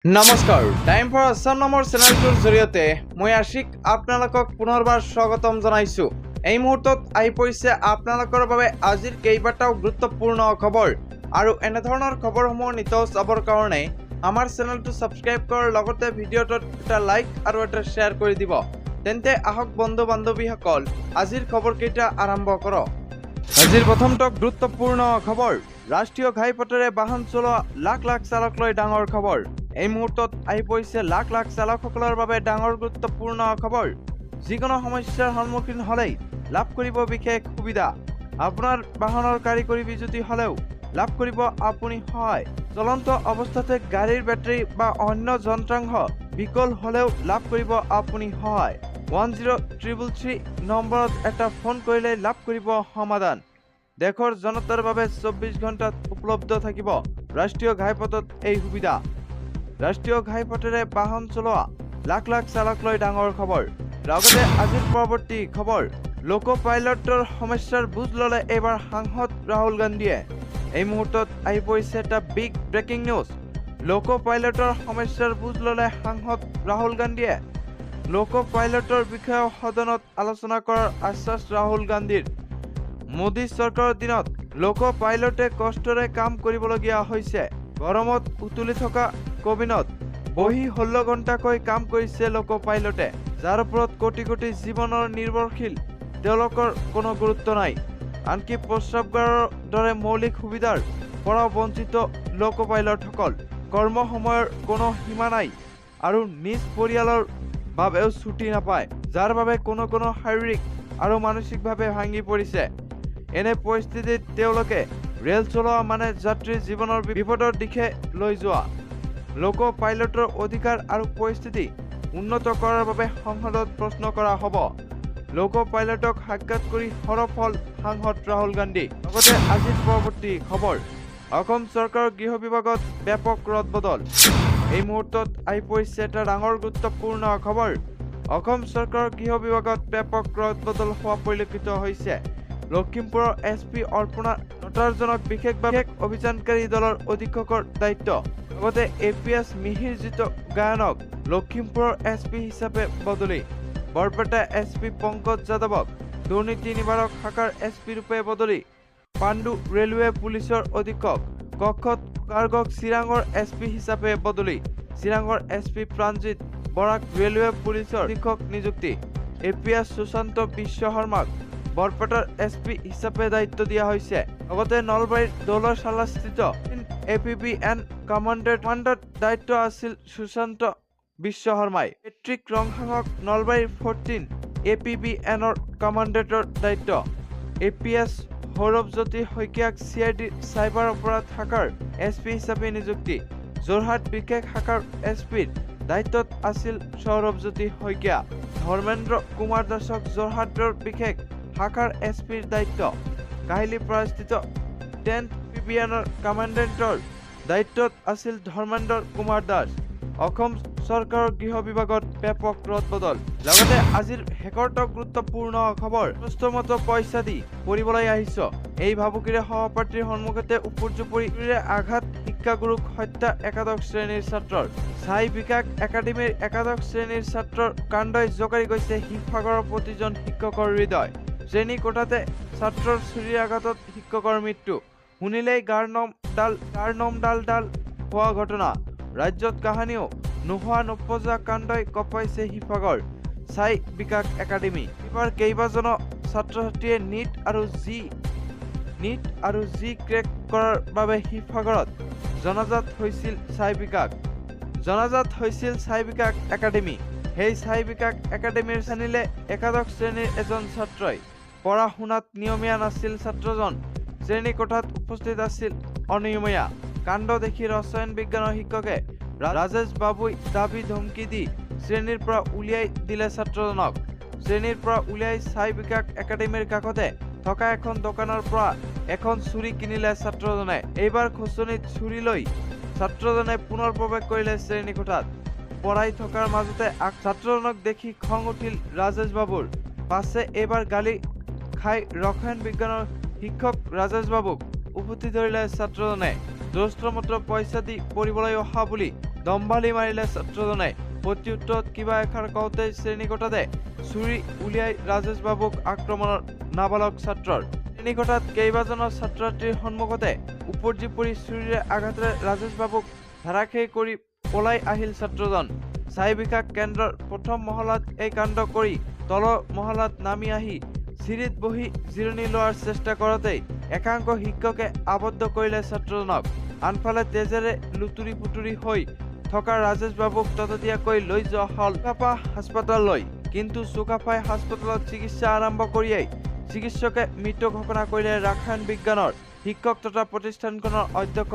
নমস্কাৰ time for Assam নামৰ চেনেলটোৰ জৰিয়তে মই আশিক আপোনালোকক পুনৰবাৰ স্বাগতম জনাইছো। এই মুহূৰ্তত আহি পৰিছে আপোনালোকৰ বাবে আজিৰ কেইবাটাও গুৰুত্বপূৰ্ণ খবৰ আৰু এনেধৰণৰ খবৰসমূহ নিতৌ চাবৰ কাৰণে আমাৰ চেনেলটো ছাবস্ক্ৰাইব কৰাৰ লগতে ভিডিঅ'টোত এটা লাইক আৰু এটা শ্বেয়াৰ কৰি দিব। তেন্তে আহক বন্ধু বান্ধৱীসকল আজিৰ খবৰকেইটা আৰম্ভ কৰক। আজিৰ প্ৰথমটো গুৰুত্বপূৰ্ণ খবৰ, ৰাষ্ট্ৰীয় ঘাইপথেৰে বাহন চলোৱা লাখ লাখ চালক লৈ ডাঙৰ খবৰ। এই মুহূৰ্তত আহি পৰিছে লাখ লাখ চালকসকলৰ বাবে ডাঙৰ গুৰুত্বপূৰ্ণ খবৰ। যিকোনো সমস্যাৰ সন্মুখীন হ'লেই লাভ কৰিব বিশেষ সুবিধা। আপোনাৰ বাহনৰ কাৰিকৰী বিজুতি হ'লেও লাভ কৰিব আপুনি সহায়। চলন্ত অৱস্থাতে গাড়ীৰ বেটাৰী বা অন্য যন্ত্ৰাংশ বিকল হ'লেও লাভ কৰিব আপুনি সহায়। 10333 নম্বৰত এটা ফোন কৰিলে লাভ কৰিব সমাধান। দেশৰ জনতাৰ বাবে 24 ঘণ্টাত উপলব্ধ থাকিব ৰাষ্ট্ৰীয় ঘাইপথত এই সুবিধা। ৰাষ্ট্ৰীয় ঘাইপথেৰে বাহন চলোৱা লাখ লাখ চালক লৈ ডাঙৰ খবৰ। লগতে আজিৰ পৰৱৰ্তী খবৰ, লোক পাইলটৰ সমস্যাৰ বুজ ল'লে এইবাৰ সাংসদ ৰাহুল গান্ধীয়ে। এই মুহূৰ্তত আহি পৰিছে এটা বিগ ব্ৰেকিং নিউজ। লোক পাইলটৰ সমস্যাৰ বুজ ল'লে সাংসদ ৰাহুল গান্ধীয়ে। লোক পাইলটৰ বিষয়ে সদনত আলোচনা কৰাৰ আশ্বাস ৰাহুল গান্ধীৰ। মোদী চৰকাৰৰ দিনত লোক পাইলটে কষ্টৰে কাম কৰিবলগীয়া হৈছে। গৰমত উতলি থকা কবিনত বহি 16 ঘণ্টাকৈ কাম কৰিছে লোক পাইলটে, যাৰ ওপৰত কোটি কোটি জীৱনৰ নিৰ্ভৰশীল। তেওঁলোকৰ কোনো গুৰুত্ব নাই। আনকি প্ৰস্ৰাৱগাৰৰ দৰে মৌলিক সুবিধাৰ পৰা বঞ্চিত লোক পাইলটসকল। কৰ্ম সময়ৰ কোনো সীমা নাই আৰু নিজ পৰিয়ালৰ বাবেও ছুটি নাপায়, যাৰ বাবে কোনো শাৰীৰিক আৰু মানসিকভাৱে ভাঙি পৰিছে। এনে পৰিস্থিতিত তেওঁলোকে ৰেল চলোৱা মানে যাত্ৰীৰ জীৱনৰ বিপদৰ দিশে লৈ যোৱা। লোক পাইলটৰ অধিকাৰ আৰু পৰিস্থিতি উন্নত কৰাৰ বাবে সংসদত প্ৰশ্ন কৰা হ'ব। লোক পাইলটক সাক্ষাৎ কৰি সৰব হ'ল সাংসদ ৰাহুল গান্ধী। লগতে আজিৰ পৰৱৰ্তী খবৰ, অসম চৰকাৰৰ গৃহ বিভাগত ব্যাপক ৰদবদল। এই মুহূৰ্তত আহি পৰিছে এটা ডাঙৰ গুৰুত্বপূৰ্ণ খবৰ। অসম চৰকাৰৰ গৃহ বিভাগত ব্যাপক ৰদবদল হোৱা পৰিলক্ষিত হৈছে। লখিমপুৰৰ SP অৰ্পণা নটাৰজনক বিশেষ অভিযানকাৰী দলৰ অধীক্ষকৰ দায়িত্ব। লগতে APS মিহিৰজিত গায়নক লখিমপুৰৰ SP হিচাপে বদলি। বৰপেটা SP পংকজ যাদৱক দুৰ্নীতি নিবাৰক শাখাৰ SP ৰূপে বদলি। পাণ্ডু ৰেলৱে পুলিচৰ অধীক্ষক কক্ষত কাৰ্গক চিৰাঙৰ SP হিচাপে বদলি। চিৰাঙৰ SP প্ৰাণজিৎ বৰাক ৰেলৱে পুলিচৰ অধীক্ষক নিযুক্তি। APS সুশান্ত বিশ্ব শৰ্মাক বৰপেটাৰ SP হিচাপে দায়িত্ব দিয়া হৈছে। লগতে নলবাৰীৰ দৌলশালাস্থিত APBN কমাণ্ডাৰ দায়িত্ব আছিল সুশান্ত বিশ্ব শৰ্মাই। পেট্ৰিক ৰংহাঙক নলবাৰীৰ 14 APBNৰ কমাণ্ডাৰৰ দায়িত্ব। APS সৌৰভজ্যোতি শইকীয়াক CID চাইবাৰ অপৰাধ শাখাৰ SP হিচাপে নিযুক্তি। যোৰহাট বিশেষ শাখাৰ SPৰ দায়িত্বত আছিল সৌৰভজ্যোতি শইকীয়া। ধৰ্মেন্দ্ৰ কুমাৰ দাসক যোৰহাটৰ বিশেষ শাখাৰ SPৰ দায়িত্ব। কাহিলীপাৰাস্থিত 10th PBNৰ কমাণ্ডেণ্টৰ দায়িত্বত আছিল ধৰ্মেন্দ্ৰ কুমাৰ দাস। অসম চৰকাৰৰ গৃহ বিভাগত ব্যাপক ৰদবদল। লগতে আজিৰ শেষৰটো গুৰুত্বপূৰ্ণ খবৰ, প্ৰশ্নমতো পইচা দি পঢ়িবলৈ আহিছ। এই ভাবুকিৰে সহপাঠীৰ সন্মুখতে উপৰ্যুপৰিৰে আঘাত, শিক্ষাগুৰুক হত্যা একাদশ শ্ৰেণীৰ ছাত্ৰৰ। ছাই বিকাশ একাডেমীৰ একাদশ শ্ৰেণীৰ ছাত্ৰৰ কাণ্ডই জোকাৰি গৈছে শিৱসাগৰৰ প্ৰতিজন শিক্ষকৰ হৃদয়। শ্ৰেণী কোঠাতে ছাত্ৰৰ ছুৰীৰ আঘাতত শিক্ষকৰ মৃত্যু শুনিলেই গাৰ নোম ডাল হোৱা ঘটনা। ৰাজ্যত কাহানিও নোহোৱা নোপোজা কাণ্ডই কঁপাইছে শিৱসাগৰ। ছাই বিকাশ একাডেমী। এইবাৰ কেইবাজনো ছাত্ৰ ছাত্ৰীয়ে NEET আৰু JEE ক্ৰেক কৰাৰ বাবে শিৱসাগৰত জনাজাত হৈছিল ছাই বিকাশ একাডেমী। সেই ছাই বিকাশ একাডেমীৰ জানিলে একাদশ শ্ৰেণীৰ এজন ছাত্ৰই। পঢ়া শুনাত নিয়মীয়া নাছিল ছাত্ৰজন। শ্ৰেণী কোঠাত উপস্থিত আছিল অনিয়মীয়া। কাণ্ড দেখি ৰসায়ন বিজ্ঞানৰ শিক্ষকে ৰাজেশ বাবুই দাবী ধমকি দি শ্ৰেণীৰ পৰা উলিয়াই দিলে ছাত্ৰজনক। শ্ৰেণীৰ পৰা উলিয়াই ছাই বিকাশ একাডেমীৰ কাষতে থকা এখন দোকানৰ পৰা এখন ছুৰী কিনিলে ছাত্ৰজনে। এইবাৰ খোচনিত ছুৰী লৈ ছাত্ৰজনে পুনৰ প্ৰৱেশ কৰিলে শ্ৰেণী কোঠাত। পঢ়াই থকাৰ মাজতে ছাত্ৰজনক দেখি খং উঠিল ৰাজেশ বাবুৰ। পাছে এইবাৰ গালি খাই ৰসায়ন বিজ্ঞানৰ শিক্ষক ৰাজেশ বাবুক উভতি ধৰিলে ছাত্ৰজনে। জ্যেষ্ঠ মাত্ৰ পইচা দি পঢ়িবলৈ অহা বুলি দম্ভালি মাৰিলে ছাত্ৰজনে। প্ৰত্যুত্তৰত কিবা এষাৰ কওঁতেই শ্ৰেণীকোঠাতে ছুৰী উলিয়াই ৰাজেশ বাবুক আক্ৰমণৰ নাবালক ছাত্ৰৰ। শ্ৰেণীকোঠাত কেইবাজনৰ ছাত্ৰ-ছাত্ৰীৰ সন্মুখতে উপৰ্জি পৰি ছুৰীৰে আঘাতেৰে ৰাজেশ বাবুক ধাৰাশায়ী কৰি পলাই আহিল ছাত্ৰজন। ছাই বিকাশ কেন্দ্ৰৰ প্ৰথম মহলাত এই কাণ্ড কৰি তলৰ মহলাত নামি আহি চিৰিত বহি জিৰণি লোৱাৰ চেষ্টা কৰোঁতেই একাংশ শিক্ষকে আবদ্ধ কৰিলে ছাত্ৰজনক। আনফালে তেজেৰে লুতুৰি পুতুৰি হৈ থকা ৰাজেশ বাবুক ততাতৈয়াকৈ লৈ যোৱা হ'ল চুকাফা হাস্পতাললৈ। কিন্তু চুকাফাই হাস্পতালত চিকিৎসা আৰম্ভ কৰিয়েই চিকিৎসকে মৃত ঘোষণা কৰিলে ৰসায়ন বিজ্ঞানৰ শিক্ষক তথা প্ৰতিষ্ঠানখনৰ অধ্যক্ষ